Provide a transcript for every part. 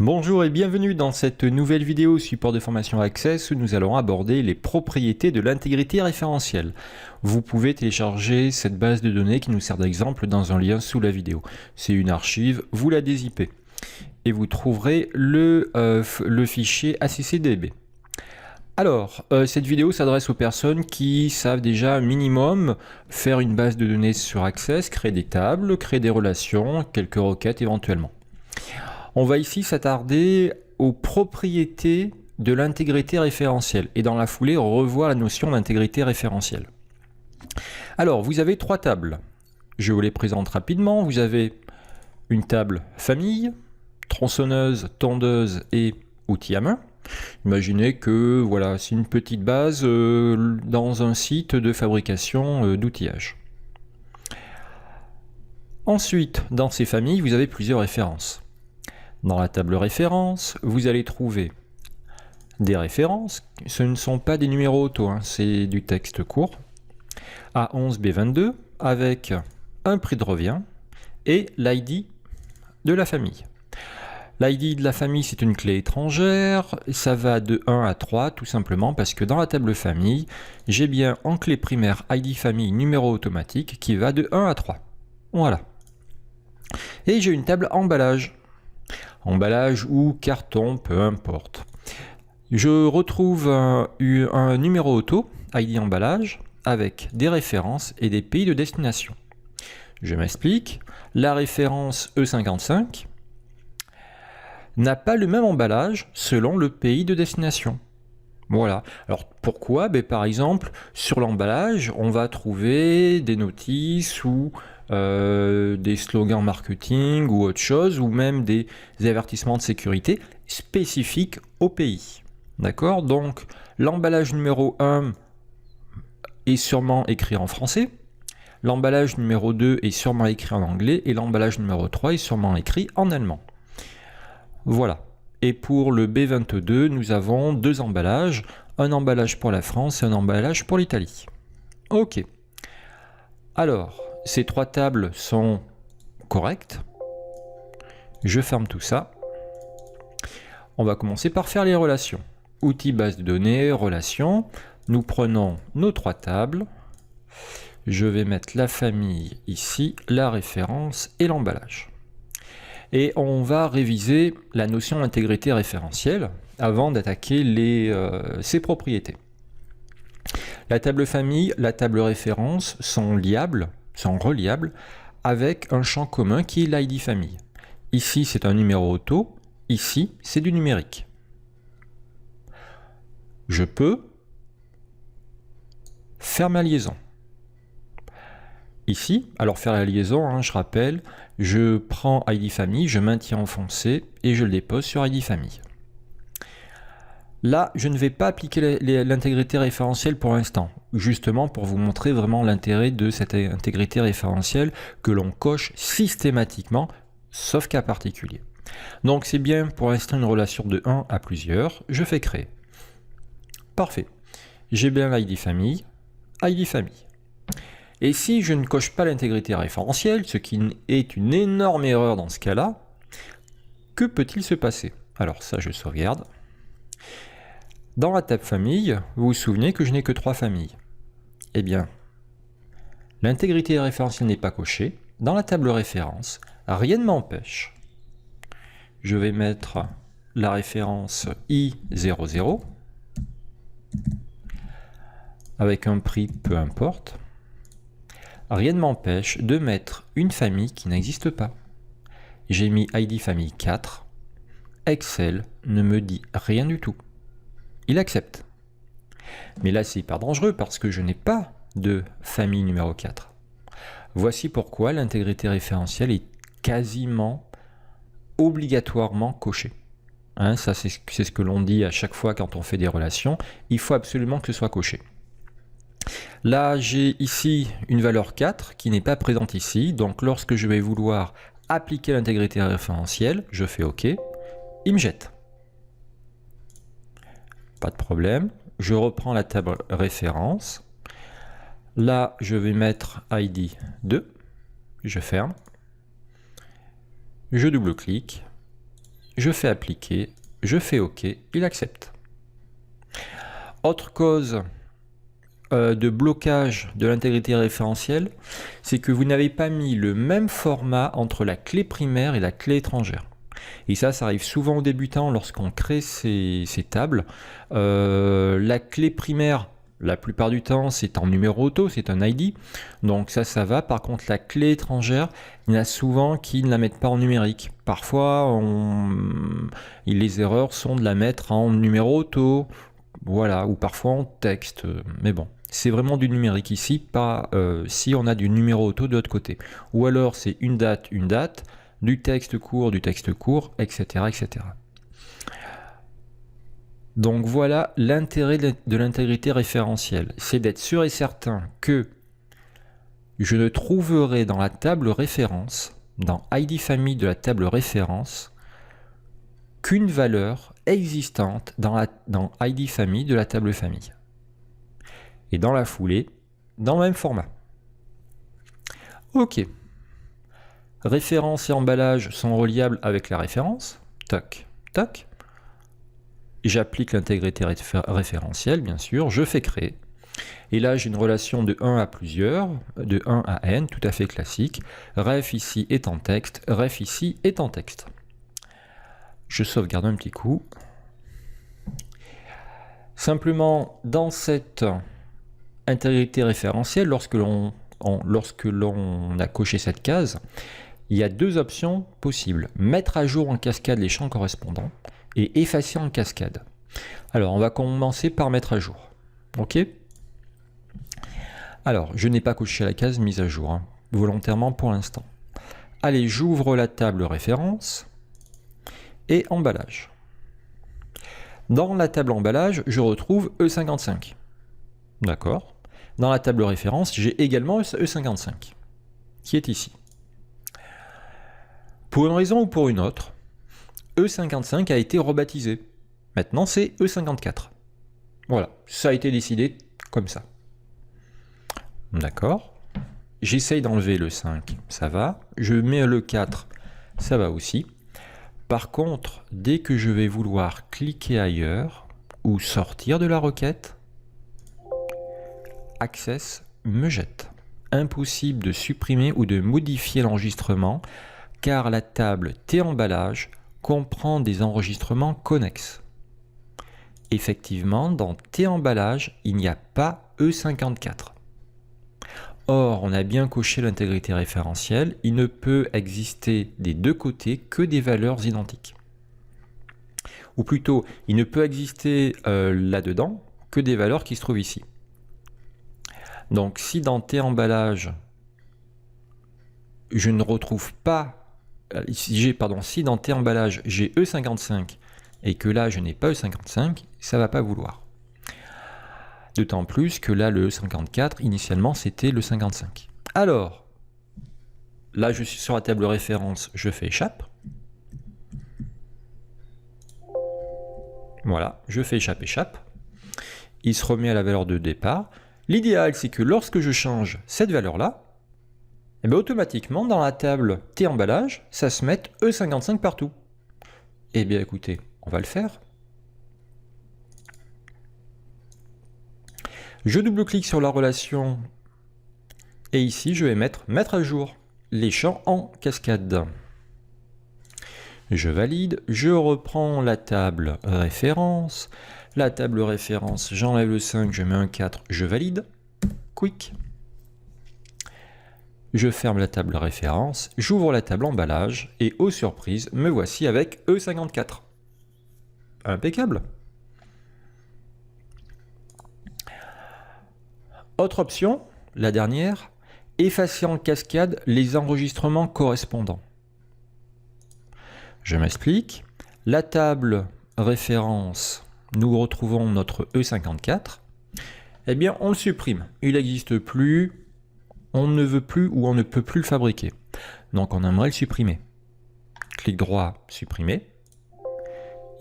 Bonjour et bienvenue dans cette nouvelle vidéo support de formation Access où nous allons aborder les propriétés de l'intégrité référentielle. Vous pouvez télécharger cette base de données qui nous sert d'exemple dans un lien sous la vidéo. C'est une archive, vous la dézippez et vous trouverez le fichier ACCDB. Alors, cette vidéo s'adresse aux personnes qui savent déjà un minimum faire une base de données sur Access, créer des tables, créer des relations, quelques requêtes éventuellement. On va ici s'attarder aux propriétés de l'intégrité référentielle et dans la foulée on revoit la notion d'intégrité référentielle. Alors vous avez trois tables, je vous les présente rapidement. Vous avez une table famille, tronçonneuse, tondeuse et outils à main. Imaginez que voilà, c'est une petite base dans un site de fabrication d'outillage. Ensuite, dans ces familles, vous avez plusieurs références. Dans la table référence, vous allez trouver des références. Ce ne sont pas des numéros auto, hein, c'est du texte court. A11, B22, avec un prix de revient et l'ID de la famille. L'ID de la famille, c'est une clé étrangère. Ça va de 1 à 3, tout simplement parce que dans la table famille, j'ai bien en clé primaire ID famille numéro automatique qui va de 1 à 3. Voilà. Et j'ai une table emballage. Emballage ou carton, peu importe. Je retrouve un numéro auto, ID emballage, avec des références et des pays de destination. Je m'explique. La référence E55 n'a pas le même emballage selon le pays de destination. Voilà. Alors pourquoi? Par exemple, sur l'emballage, on va trouver des notices ou des slogans marketing ou autre chose, ou même des avertissements de sécurité spécifiques au pays. D'accord? Donc, l'emballage numéro 1 est sûrement écrit en français, l'emballage numéro 2 est sûrement écrit en anglais, et l'emballage numéro 3 est sûrement écrit en allemand. Voilà. Et pour le B22, nous avons deux emballages, un emballage pour la France et un emballage pour l'Italie. Ok. Alors, ces trois tables sont correctes. Je ferme tout ça. On va commencer par faire les relations. Outils, base de données, relations. Nous prenons nos trois tables. Je vais mettre la famille ici, la référence et l'emballage. Et on va réviser la notion d'intégrité référentielle avant d'attaquer ses propriétés. La table famille, la table référence sont reliables avec un champ commun qui est l'ID famille. Ici, c'est un numéro auto, ici, c'est du numérique. Je peux faire ma liaison. Ici, alors faire la liaison, hein, je rappelle, je prends ID famille, je maintiens enfoncé et je le dépose sur ID famille. Là, je ne vais pas appliquer l'intégrité référentielle pour l'instant, justement pour vous montrer vraiment l'intérêt de cette intégrité référentielle que l'on coche systématiquement, sauf cas particulier. Donc c'est bien pour l'instant une relation de 1 à plusieurs, je fais créer. Parfait. J'ai bien l'ID famille, ID famille. Et si je ne coche pas l'intégrité référentielle, ce qui est une énorme erreur dans ce cas-là, que peut-il se passer? Alors ça, je sauvegarde. Dans la table famille, vous vous souvenez que je n'ai que 3 familles. Eh bien, l'intégrité référentielle n'est pas cochée. Dans la table référence, rien ne m'empêche. Je vais mettre la référence I00 avec un prix peu importe. Rien ne m'empêche de mettre une famille qui n'existe pas. J'ai mis ID famille 4. Excel ne me dit rien du tout. Il accepte. Mais là, c'est hyper dangereux parce que je n'ai pas de famille numéro 4. Voici pourquoi l'intégrité référentielle est quasiment obligatoirement cochée. Hein, ça, c'est ce que l'on dit à chaque fois quand on fait des relations. Il faut absolument que ce soit coché. Là, j'ai ici une valeur 4 qui n'est pas présente ici. Donc, lorsque je vais vouloir appliquer l'intégrité référentielle, je fais OK. Il me jette. Pas de problème. Je reprends la table référence. Là, je vais mettre ID 2. Je ferme. Je double-clique. je fais appliquer, je fais OK, il accepte. Autre cause de blocage de l'intégrité référentielle, c'est que vous n'avez pas mis le même format entre la clé primaire et la clé étrangère. Et ça arrive souvent aux débutants lorsqu'on crée ces tables. La clé primaire, la plupart du temps, c'est en numéro auto, c'est un ID. Donc ça va. Par contre, la clé étrangère, il y en a souvent qui ne la mettent pas en numérique. Parfois, les erreurs sont de la mettre en numéro auto, voilà, ou parfois en texte. Mais bon, c'est vraiment du numérique ici, pas si on a du numéro auto de l'autre côté. Ou alors, c'est une date, du texte court, etc., etc. Donc voilà l'intérêt de l'intégrité référentielle, c'est d'être sûr et certain que je ne trouverai dans la table référence, dans ID famille de la table référence, qu'une valeur existante dans ID famille de la table famille. Et dans la foulée, dans le même format. Ok. Référence et emballage sont reliables avec la référence. Toc, toc. J'applique l'intégrité référentielle, bien sûr. Je fais créer. Et là, j'ai une relation de 1 à plusieurs, de 1 à n, tout à fait classique. Ref ici est en texte, ref ici est en texte. Je sauvegarde un petit coup. Simplement, dans cette intégrité référentielle, lorsque l'on a coché cette case, il y a deux options possibles. Mettre à jour en cascade les champs correspondants et effacer en cascade. Alors, on va commencer par mettre à jour. OK? Alors, je n'ai pas coché la case mise à jour, volontairement pour l'instant. Allez, j'ouvre la table référence et emballage. Dans la table emballage, je retrouve E55. D'accord? Dans la table référence, j'ai également E55, qui est ici. Pour une raison ou pour une autre, E55 a été rebaptisé. Maintenant, c'est E54. Voilà, ça a été décidé comme ça. D'accord. J'essaye d'enlever le 5, ça va. Je mets le 4, ça va aussi. Par contre, dès que je vais vouloir cliquer ailleurs ou sortir de la requête, Access me jette. Impossible de supprimer ou de modifier l'enregistrement car la table T-emballage comprend des enregistrements connexes. Effectivement, dans T-emballage, il n'y a pas E54. Or, on a bien coché l'intégrité référentielle, il ne peut exister des deux côtés que des valeurs identiques. Ou plutôt, il ne peut exister là-dedans que des valeurs qui se trouvent ici. Donc, si dans T-emballage, je ne retrouve pas, si dans T-emballage, j'ai E55 et que là, je n'ai pas E55, ça ne va pas vouloir. D'autant plus que là, le E54, initialement, c'était le 55. Alors, là, je suis sur la table référence, je fais échappe. Voilà, je fais échappe. Il se remet à la valeur de départ. L'idéal, c'est que lorsque je change cette valeur-là, eh bien, automatiquement, dans la table T-emballage, ça se mette E55 partout. Eh bien, écoutez, on va le faire. Je double-clique sur la relation et ici, je vais mettre à jour les champs en cascade. Je valide, je reprends la table référence. La table référence, j'enlève le 5, je mets un 4, je valide. Quick. Je ferme la table référence, j'ouvre la table emballage et aux surprises, me voici avec E54. Impeccable. Autre option, la dernière, effacer en cascade les enregistrements correspondants. Je m'explique. La table référence, nous retrouvons notre E54. Eh bien, on le supprime. Il n'existe plus, on ne veut plus ou on ne peut plus le fabriquer. Donc, on aimerait le supprimer. Clic droit, supprimer.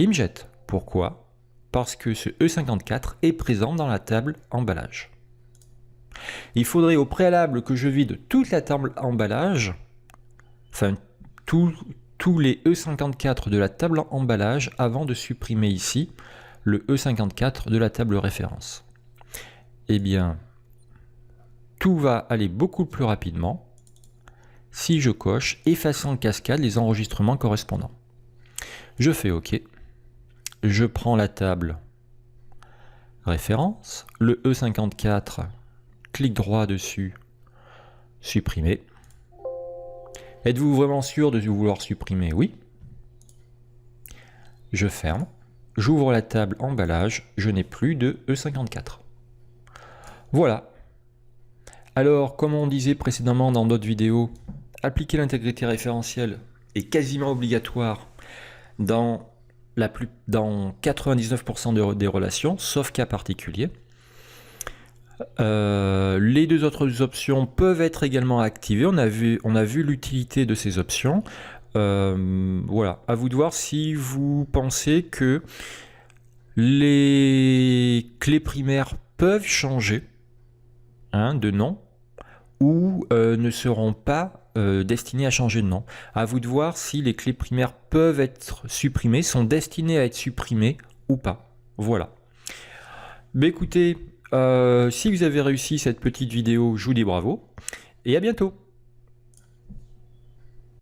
Il me jette. Pourquoi? Parce que ce E54 est présent dans la table emballage. Il faudrait au préalable que je vide toute la table emballage, enfin tous les E54 de la table emballage avant de supprimer ici le E54 de la table référence. Eh bien, tout va aller beaucoup plus rapidement si je coche effacer en cascade les enregistrements correspondants. Je fais OK. Je prends la table référence, le E54, clic droit dessus, supprimer. Êtes-vous vraiment sûr de vouloir supprimer? Oui. Je ferme. J'ouvre la table emballage. Je n'ai plus de E54. Voilà. Alors, comme on disait précédemment dans d'autres vidéos, appliquer l'intégrité référentielle est quasiment obligatoire dans 99% des relations, sauf cas particulier. Les deux autres options peuvent être également activées. On a vu l'utilité de ces options. Voilà, à vous de voir si vous pensez que les clés primaires peuvent changer de nom ou ne seront pas destinées à changer de nom. À vous de voir si les clés primaires peuvent être supprimées, sont destinées à être supprimées ou pas. Voilà. Mais écoutez, si vous avez réussi cette petite vidéo, je vous dis bravo et à bientôt.